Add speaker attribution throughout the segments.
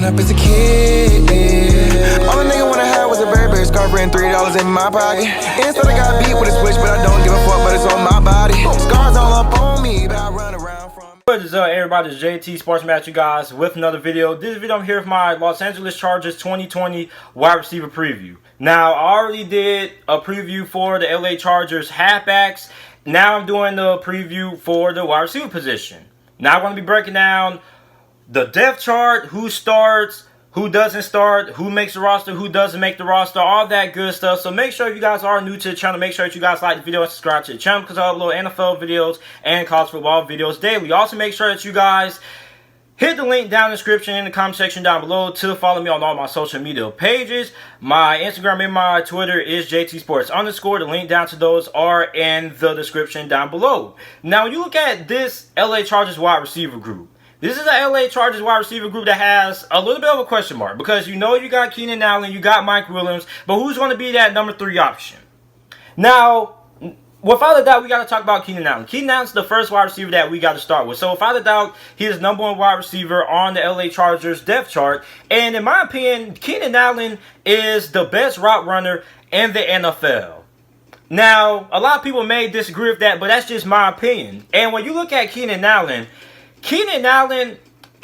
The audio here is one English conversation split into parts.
Speaker 1: Growing up as a kid, yeah. All a nigga wanna have was a Burberry scarf and $3 in my pocket. Instead I got beat with a switch, but I don't give a fuck, but it's on my body. Scars all up on me, but I run around from.
Speaker 2: What is up, everybody? It's JT Sports Match, you guys, with another video. This video I'm here with my Los Angeles Chargers 2020 wide receiver preview. Now, I already did a preview for the LA Chargers halfbacks. Now I'm doing the preview for the wide receiver position. Now I'm going to be breaking down the depth chart, who starts, who doesn't start, who makes the roster, who doesn't make the roster, all that good stuff. So make sure if you guys are new to the channel, make sure that you guys like the video and subscribe to the channel because I upload NFL videos and college football videos daily. Also make sure that you guys hit the link down in the description in the comment section down below to follow me on all my social media pages. My Instagram and my Twitter is JTSports_. The link down to those are in the description down below. Now, when you look at this LA Chargers wide receiver group, this is a LA Chargers wide receiver group that has a little bit of a question mark because you know you got Keenan Allen, you got Mike Williams, but who's going to be that number 3 option? Now, without a doubt, we got to talk about Keenan Allen. Keenan Allen's the first wide receiver that we got to start with. So, without a doubt, he is number 1 wide receiver on the LA Chargers depth chart. And in my opinion, Keenan Allen is the best route runner in the NFL. Now, a lot of people may disagree with that, but that's just my opinion. And when you look at Keenan Allen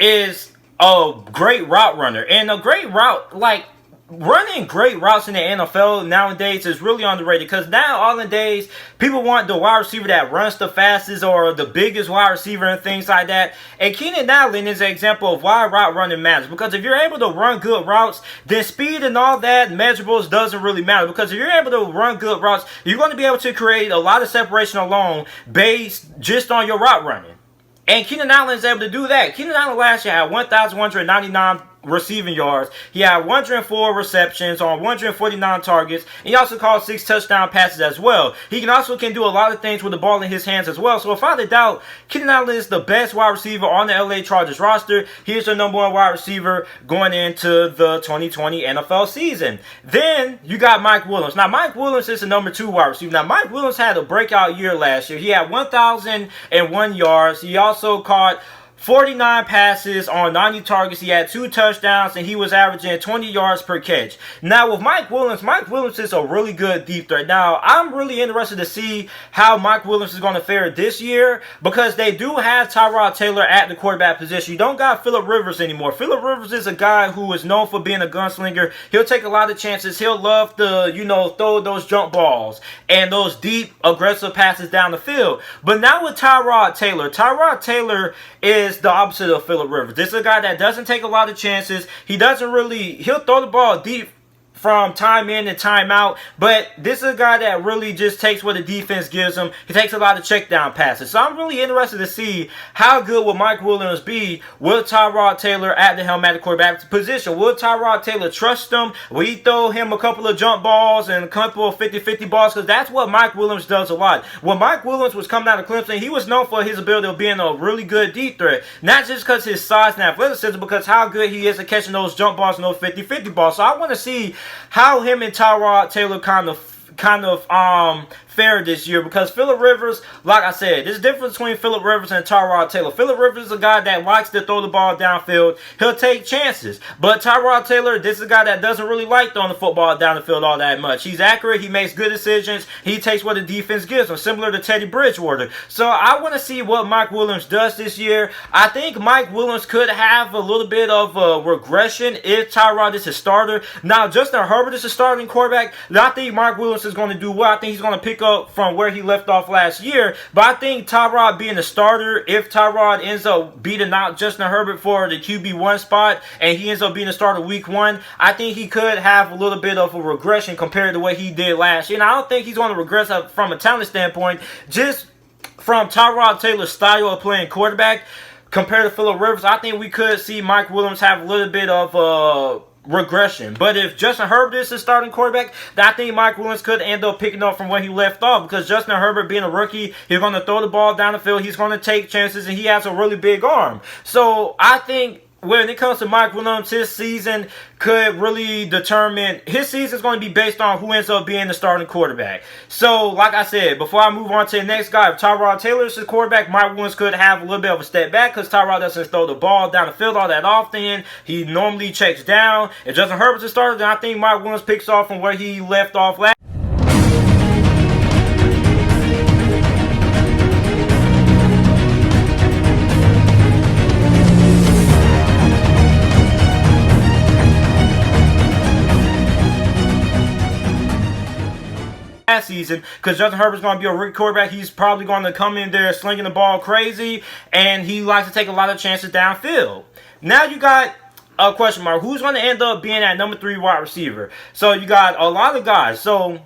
Speaker 2: is a great route runner. And a great route, like, running great routes in the NFL nowadays is really underrated because now all the days people want the wide receiver that runs the fastest or the biggest wide receiver and things like that. And Keenan Allen is an example of why route running matters, because if you're able to run good routes, then speed and all that measurables doesn't really matter, because if you're able to run good routes, you're going to be able to create a lot of separation alone based just on your route running. And Keenan Allen is able to do that. Keenan Allen last year had 1,199 receiving yards. He had 104 receptions on 149 targets. And he also caught 6 touchdown passes as well. He can do a lot of things with the ball in his hands as well. So without a doubt, Keenan Allen is the best wide receiver on the LA Chargers roster. He's the number 1 wide receiver going into the 2020 NFL season. Then you got Mike Williams. Now Mike Williams is the number 2 wide receiver. Now Mike Williams had a breakout year last year. He had 1,001 yards. He also caught 49 passes on 90 targets. He had 2 touchdowns, and he was averaging 20 yards per catch. Now, with Mike Williams is a really good deep threat. Now, I'm really interested to see how Mike Williams is going to fare this year because they do have Tyrod Taylor at the quarterback position. You don't got Phillip Rivers anymore. Phillip Rivers is a guy who is known for being a gunslinger. He'll take a lot of chances. He'll love to, throw those jump balls and those deep, aggressive passes down the field. But now with Tyrod Taylor is the opposite of Phillip Rivers. This is a guy that doesn't take a lot of chances. He'll throw the ball deep from time in and time out, but this is a guy that really just takes what the defense gives him. He takes a lot of check down passes. So I'm really interested to see how good will Mike Williams be with Tyrod Taylor at the helm at the quarterback position. Will Tyrod Taylor trust him? Will he throw him a couple of jump balls and a couple of 50-50 balls? Because that's what Mike Williams does a lot. When Mike Williams was coming out of Clemson, he was known for his ability of being a really good deep threat. Not just because his size and athleticism, because how good he is at catching those jump balls and those 50-50 balls. So I want to see how him and Tyrod Taylor kind of fare this year, because Phillip Rivers, like I said, there's a difference between Phillip Rivers and Tyrod Taylor. Phillip Rivers is a guy that likes to throw the ball downfield. He'll take chances. But Tyrod Taylor, this is a guy that doesn't really like throwing the football down the field all that much. He's accurate. He makes good decisions. He takes what the defense gives him, similar to Teddy Bridgewater. So I want to see what Mike Williams does this year. I think Mike Williams could have a little bit of a regression if Tyrod is his starter. Now, Justin Herbert is a starting quarterback. I think Mike Williams is going to do well. I think he's going to pick up from where he left off last year. But I think Tyrod being the starter, if Tyrod ends up beating out Justin Herbert for the QB1 spot and he ends up being the starter week 1, I think he could have a little bit of a regression compared to what he did last year. And I don't think he's going to regress from a talent standpoint, just from Tyrod Taylor's style of playing quarterback compared to Phillip Rivers. I think we could see Mike Williams have a little bit of regression. But if Justin Herbert is his starting quarterback, then I think Mike Williams could end up picking up from where he left off, because Justin Herbert, being a rookie, he's going to throw the ball down the field, he's going to take chances, and he has a really big arm. So I think when it comes to Mike Williams, his season could really determine, his season is going to be based on who ends up being the starting quarterback. So, like I said, before I move on to the next guy, if Tyrod Taylor is the quarterback, Mike Williams could have a little bit of a step back because Tyrod doesn't throw the ball down the field all that often. He normally checks down. If Justin Herbert's the starter, then I think Mike Williams picks off from where he left off last season, because Justin Herbert's going to be a rookie quarterback. He's probably going to come in there slinging the ball crazy, and he likes to take a lot of chances downfield. Now you got a question mark. Who's going to end up being that number 3 wide receiver? So you got a lot of guys. So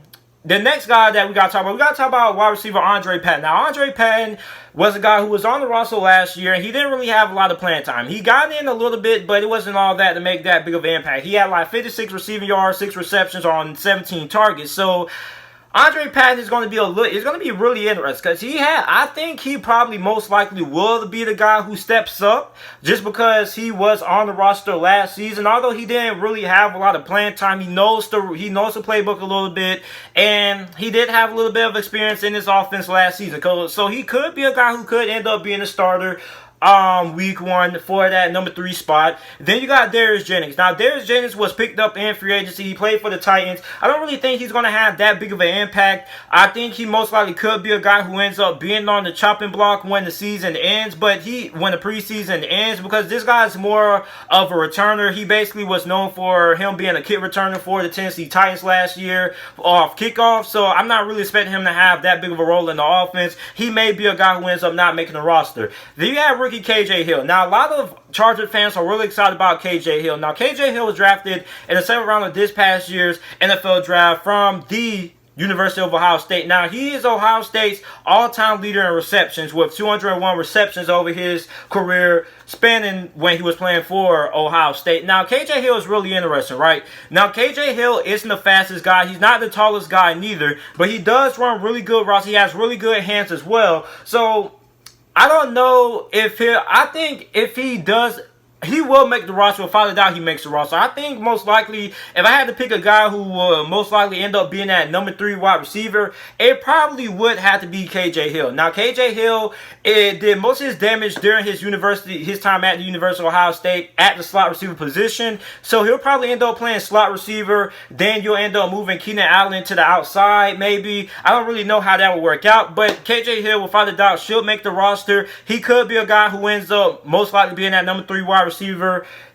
Speaker 2: the next guy that we got to talk about wide receiver Andre Patton. Now, Andre Patton was a guy who was on the roster last year, and he didn't really have a lot of playing time. He got in a little bit, but it wasn't all that to make that big of an impact. He had like 56 receiving yards, 6 receptions on 17 targets. So Andre Patton is going to be really interesting because I think he probably most likely will be the guy who steps up just because he was on the roster last season. Although he didn't really have a lot of playing time, he knows the playbook a little bit, and he did have a little bit of experience in this offense last season. So he could be a guy who could end up being a starter week 1 for that number 3 spot. Then you got Darius Jennings. Now, Darius Jennings was picked up in free agency. He played for the Titans. I don't really think he's going to have that big of an impact. I think he most likely could be a guy who ends up being on the chopping block when the season ends, when the preseason ends, because this guy's more of a returner. He basically was known for him being a kick returner for the Tennessee Titans last year off kickoff, so I'm not really expecting him to have that big of a role in the offense. He may be a guy who ends up not making the roster. Then you have rookie KJ Hill. Now, a lot of Charger fans are really excited about KJ Hill. Now, KJ Hill was drafted in the 7th round of this past year's NFL draft from the University of Ohio State. Now, he is Ohio State's all-time leader in receptions with 201 receptions over his career spanning when he was playing for Ohio State. Now, KJ Hill is really interesting, right? Now, KJ Hill isn't the fastest guy. He's not the tallest guy neither, but he does run really good routes. He has really good hands as well. So I don't know I think if he does, he will make the roster. Without a doubt, he makes the roster. I think most likely, if I had to pick a guy who will most likely end up being that number 3 wide receiver, it probably would have to be KJ Hill. Now, KJ Hill did most of his damage during his time at the University of Ohio State at the slot receiver position. So he'll probably end up playing slot receiver. Then you'll end up moving Keenan Allen to the outside, maybe. I don't really know how that will work out, but KJ Hill, without a doubt, should make the roster. He could be a guy who ends up most likely being that number 3 wide receiver.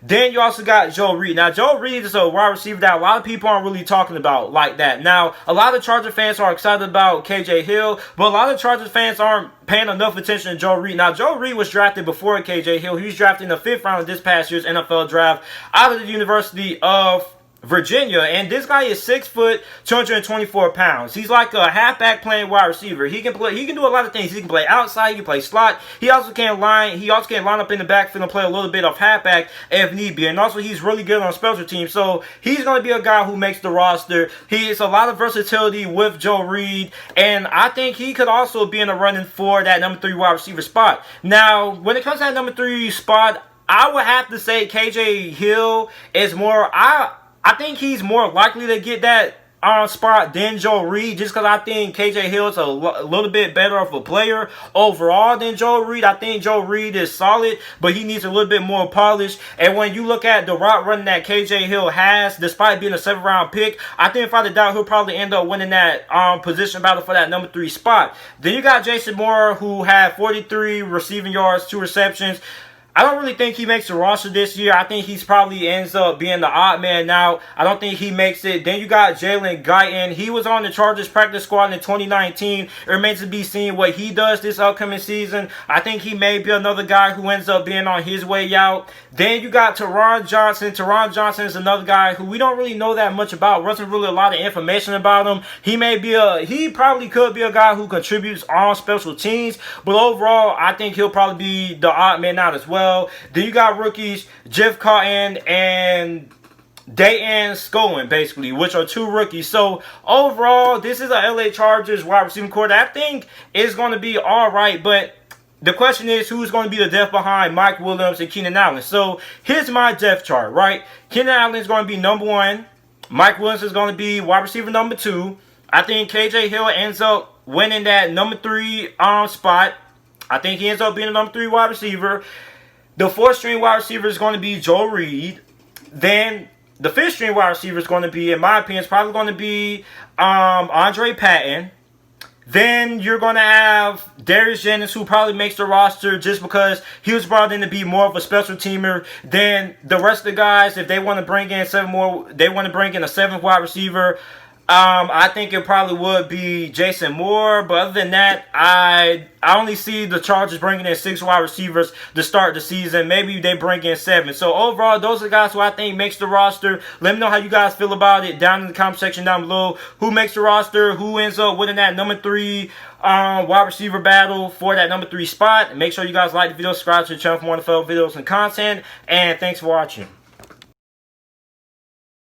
Speaker 2: Then you also got Joe Reed. Now, Joe Reed is a wide receiver that a lot of people aren't really talking about like that. Now, a lot of Charger fans are excited about KJ Hill, but a lot of Charger fans aren't paying enough attention to Joe Reed. Now, Joe Reed was drafted before KJ Hill. He was drafted in the 5th round of this past year's NFL draft out of the University of Virginia, and this guy is 6 foot, 224 pounds. He's like a halfback playing wide receiver. He can do a lot of things. He can play outside, he can play slot. He also can line up in the backfield and play a little bit of halfback if need be. And also, he's really good on special teams. So he's going to be a guy who makes the roster. He has a lot of versatility with Joe Reed, and I think he could also be in the running for that number 3 wide receiver spot. Now, when it comes to that number 3 spot, I would have to say KJ Hill is more. I think he's more likely to get that spot than Joe Reed, just because I think KJ Hill is a little bit better of a player overall than Joe Reed. I think Joe Reed is solid, but he needs a little bit more polish. And when you look at the route running that KJ Hill has, despite being a 7th round pick, I think without a doubt he'll probably end up winning that position battle for that number 3 spot. Then you got Jason Moore, who had 43 receiving yards, 2 receptions. I don't really think he makes the roster this year. I think he's probably ends up being the odd man out. I don't think he makes it. Then you got Jalen Guyton. He was on the Chargers practice squad in 2019. It remains to be seen what he does this upcoming season. I think he may be another guy who ends up being on his way out. Then you got Tyrod Johnson. Tyrod Johnson is another guy who we don't really know that much about. Wasn't really a lot of information about him. He probably could be a guy who contributes on special teams. But overall, I think he'll probably be the odd man out as well. Then you got rookies Jeff Cotton and Dayton Scowen, basically, which are 2 rookies. So overall, this is a LA Chargers wide receiving core that I think is going to be all right. But the question is, who's going to be the depth behind Mike Williams and Keenan Allen? So here's my depth chart, right? Keenan Allen is going to be number 1. Mike Williams is going to be wide receiver number 2. I think KJ Hill ends up winning that number 3 spot. I think he ends up being the number 3 wide receiver. The 4th string wide receiver is going to be Joe Reed. Then the 5th string wide receiver is going to be, in my opinion, is probably going to be Andre Patton. Then you're going to have Darius Jennings, who probably makes the roster just because he was brought in to be more of a special teamer. Then the rest of the guys, if they want to bring in 7 more, they want to bring in a 7th wide receiver. I think it probably would be Jason Moore. But other than that, I only see the Chargers bringing in 6 wide receivers to start the season. Maybe they bring in 7. So overall, those are the guys who I think makes the roster. Let me know how you guys feel about it down in the comment section down below. Who makes the roster? Who ends up winning that number 3 wide receiver battle for that number 3 spot? And make sure you guys like the video, subscribe to the channel for more NFL videos and content. And thanks for watching.